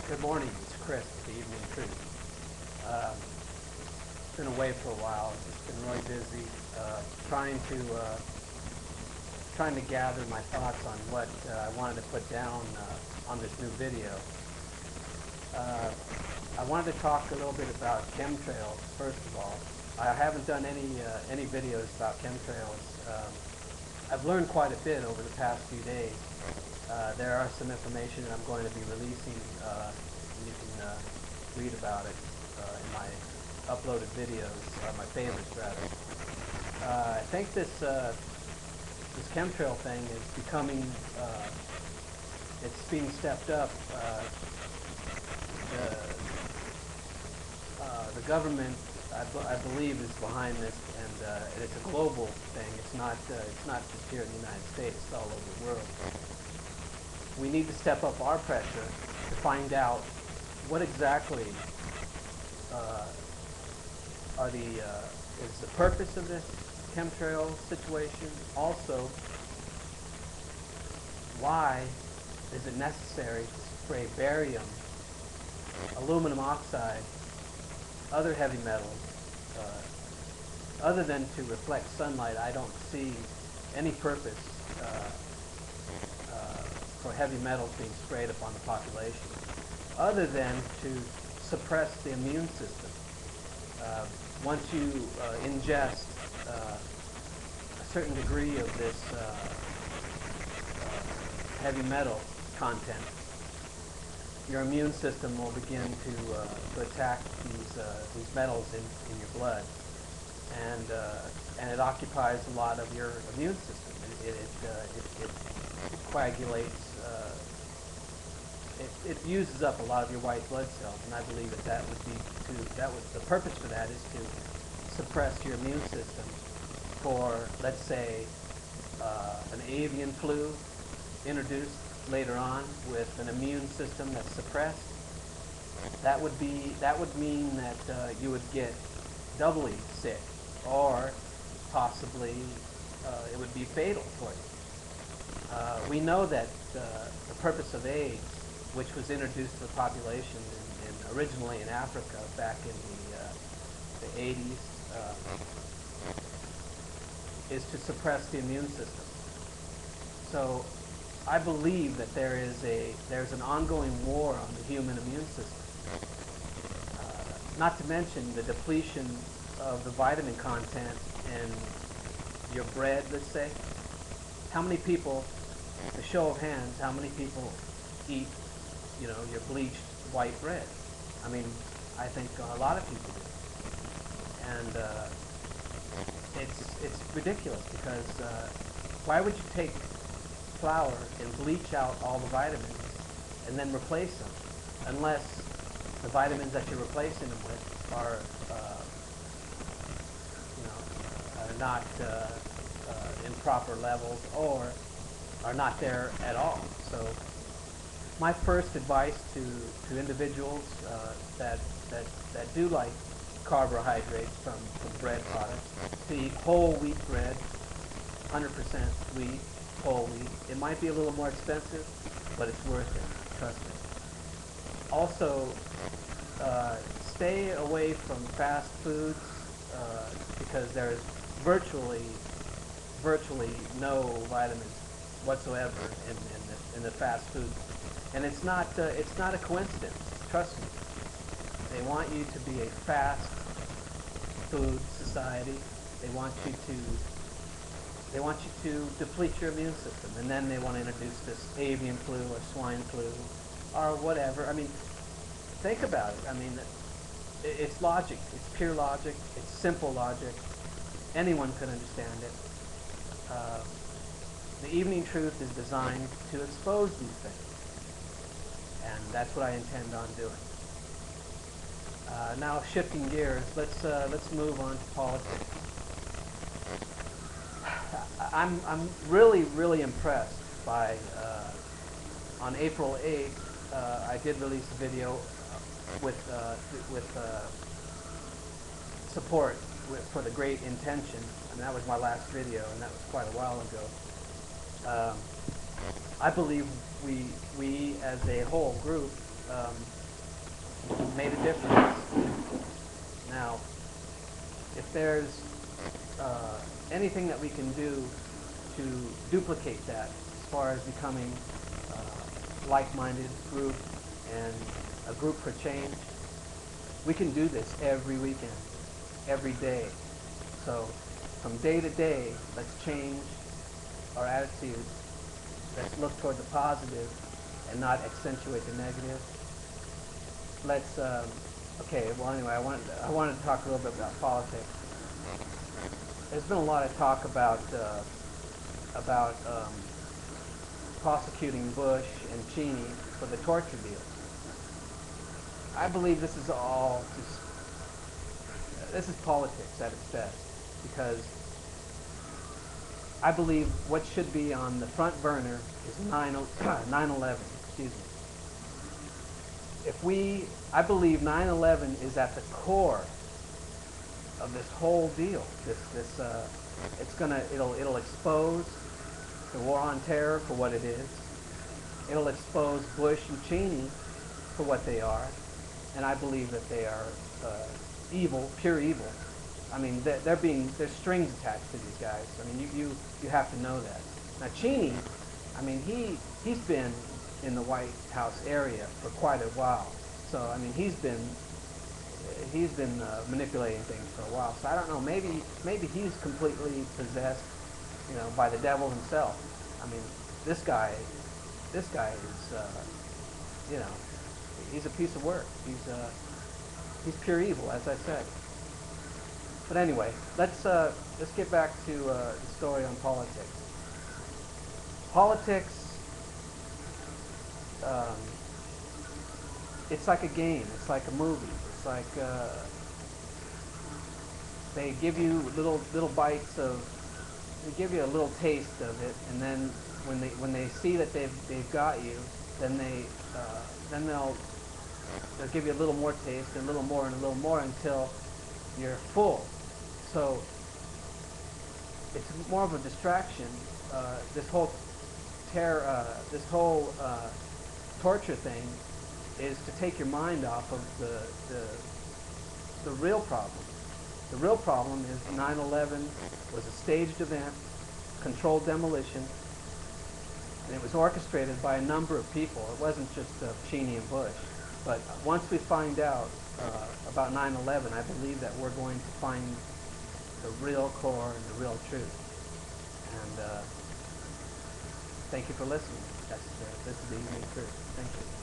Good morning, it's Chris with the Evening Truth. Been away for a while, just been really busy trying to gather my thoughts on what I wanted to put down on this new video. I wanted to talk a little bit about chemtrails, first of all. I haven't done any videos about chemtrails. I've learned quite a bit over the past few days. There are some information that I'm going to be releasing, and you can read about it in my uploaded videos, my favorites rather. I think this chemtrail thing is becoming, it's being stepped up. The government, I believe, is behind this, and it's a global thing. It's not just here in the United States. It's all over the world. We need to step up our pressure to find out what exactly is the purpose of this chemtrail situation. Also, why is it necessary to spray barium, aluminum oxide, other heavy metals? Other than to reflect sunlight, I don't see any purpose for heavy metals being sprayed upon the population, other than to suppress the immune system. Once you ingest a certain degree of this heavy metal content, your immune system will begin to attack these metals in your blood, and it occupies a lot of your immune system. It coagulates. It uses up a lot of your white blood cells, and I believe that would be the purpose for that is to suppress your immune system for, let's say, an avian flu introduced later on with an immune system that's suppressed. That would mean that you would get doubly sick, or possibly it would be fatal for you. We know that the purpose of AIDS, which was introduced to the population originally in Africa back in the 80s, is to suppress the immune system. So I believe that there's an ongoing war on the human immune system. Not to mention the depletion of the vitamin content in your bread, let's say. How many people, a show of hands, how many people eat, your bleached white bread? I mean, I think a lot of people do. And it's ridiculous, because why would you take flour and bleach out all the vitamins and then replace them, unless the vitamins that you're replacing them with are not in proper levels, or are not there at all. So my first advice to individuals that do like carbohydrates from bread products, to eat whole wheat bread, 100% wheat, whole wheat. It might be a little more expensive, but it's worth it, trust me. Also, stay away from fast foods, because there's virtually no vitamins whatsoever in the fast food, and it's not a coincidence. Trust me. They want you to be a fast food society. They want you to deplete your immune system, and then they want to introduce this avian flu or swine flu or whatever. I mean, think about it. I mean, it's logic. It's pure logic. It's simple logic. Anyone can understand it. The Evening Truth is designed to expose these things, and that's what I intend on doing. Now, shifting gears, let's move on to politics. I'm really impressed by on April 8th, I did release a video with support for the Great Intention, and that was my last video, and that was quite a while ago. I believe we as a whole group made a difference. Now, if there's anything that we can do to duplicate that as far as becoming like-minded group and a group for change, we can do this every weekend, every day. So from day to day, let's change our attitude. Let's look toward the positive and not accentuate the negative. Let's, okay, well anyway, I wanted to talk a little bit about politics. There's been a lot of talk about prosecuting Bush and Cheney for the torture deal. I believe this is all just, this is politics at its best, because I believe what should be on the front burner is 9/11, excuse me. I believe 9/11 is at the core of this whole deal. It'll expose the war on terror for what it is. It'll expose Bush and Cheney for what they are, and I believe that they are evil, pure evil. I mean, there's strings attached to these guys. I mean, you have to know that. Now Cheney, I mean, he's been in the White House area for quite a while. So I mean, he's been manipulating things for a while. So I don't know. Maybe he's completely possessed, by the devil himself. I mean, this guy is, he's a piece of work. He's pure evil, as I said. But anyway, let's get back to the story on politics. Politics, it's like a game. It's like a movie. It's like they give you little bites of, they give you a little taste of it, and then when they see that they've got you, then they'll give you a little more taste and a little more and a little more until you're full. So it's more of a distraction. This whole torture thing is to take your mind off of the real problem. The real problem is 9/11 was a staged event, controlled demolition, and it was orchestrated by a number of people. It wasn't just Cheney and Bush. But once we find out about 9/11, I believe that we're going to find the real core and the real truth. And thank you for listening. This is the evening truth. Thank you.